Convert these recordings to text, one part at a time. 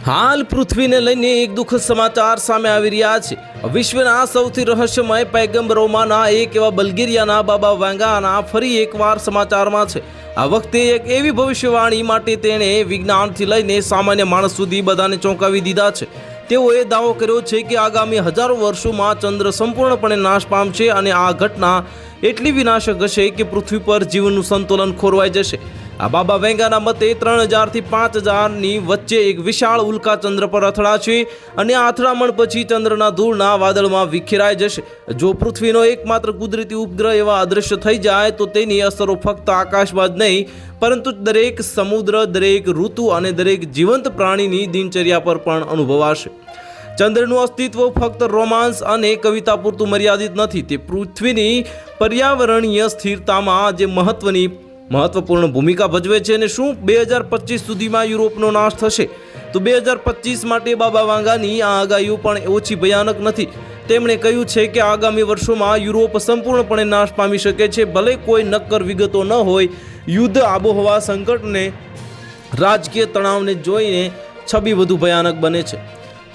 હાલ પૃથ્વીને લઈને એક દુઃખદ સમાચાર સામે આવી રહ્યા છે. વિશ્વના સૌથી રહસ્યમય પૈગંબરોમાંના એક એવા બલ્ગેરિયાના બાબા વાંગાના ફરી એકવાર સમાચારમાં છે. આ વખતે એક એવી ભવિષ્યવાણી માટે તેણે વિજ્ઞાનથી લઈને સામાન્ય માણસ સુધી બધાને ચોંકાવી દીધા છે. તેઓએ દાવો કર્યો છે કે આગામી હજારો વર્ષોમાં ચંદ્ર સંપૂર્ણપણે નાશ પામશે અને આ ઘટના એટલી વિનાશક હશે કે પૃથ્વી પર જીવનનું સંતુલન ખોરવાઈ જશે. આ બાબા વેંગાના મતે 3000 થી 5000ની વચ્ચે એક વિશાળ ઉલ્કા ચંદ્ર પર અથડાશે અને આ અથડામણ પછી ચંદ્રના ધૂળના વાદળમાં વિખેરાઈ જશે. જો પૃથ્વીનો એકમાત્ર કુદરતી ઉપગ્રહ એવા અદૃશ્ય થઈ જાય તો તેની અસરો ફક્ત આકાશમાં જ નહીં પરંતુ દરેક સમુદ્ર, દરેક ઋતુ અને દરેક જીવંત પ્રાણીની દિનચર્યા પર પણ અનુભવાશે. ચંદ્રનું અસ્તિત્વ ફક્ત રોમાન્સ અને કવિતા પૂરતું મર્યાદિત નથી. તે પૃથ્વીની પર્યાવરણીય સ્થિરતામાં જે મહત્વપૂર્ણ ભૂમિકા ભજવે છે. અને શું 2025 સુધીમાં યુરોપનો નાશ થશે? તો 2025 માટે બાબા વાંગાની આ આગાહીઓ પણ ઓછી ભયાનક નથી. તેમણે કહ્યું છે કે આગામી વર્ષોમાં યુરોપ સંપૂર્ણપણે નાશ પામી શકે છે. ભલે કોઈ નક્કર વિગતો ન હોય, યુદ્ધ, આબોહવા સંકટને રાજકીય તણાવને જોઈને છબી વધુ ભયાનક બને છે.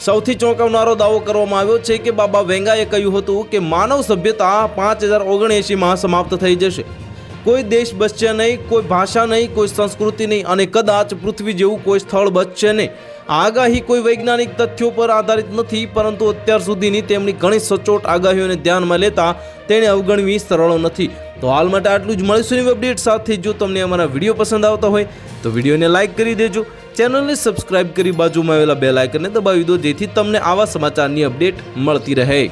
સૌથી ચોંકાવનારો દાવો કરવામાં આવ્યો છે કે બાબા વેંગાએ કહ્યું હતું કે માનવ સભ્યતા 5079માં સમાપ્ત થઈ જશે. કોઈ દેશ બચશે નહીં, કોઈ ભાષા નહીં, કોઈ સંસ્કૃતિ નહીં અને કદાચ પૃથ્વી જેવું કોઈ સ્થળ બચશે નહીં. આ આગાહી કોઈ વૈજ્ઞાનિક તથ્યો પર આધારિત નથી પરંતુ અત્યાર સુધીની તેમની ઘણી સચોટ આગાહીઓને ધ્યાનમાં લેતા તેણે અવગણવી સરળ નથી. તો હાલ માટે આટલું જ. મળીશું નવી અપડેટ સાથે. જો તમને અમારા વિડીયો પસંદ આવતા હોય તો વિડીયોને લાઇક કરી દેજો, ચેનલને સબસ્ક્રાઇબ કરી બાજુમાં આવેલા બેલ આઇકનને દબાવી દો જેથી તમને આવા સમાચારની અપડેટ મળતી રહે.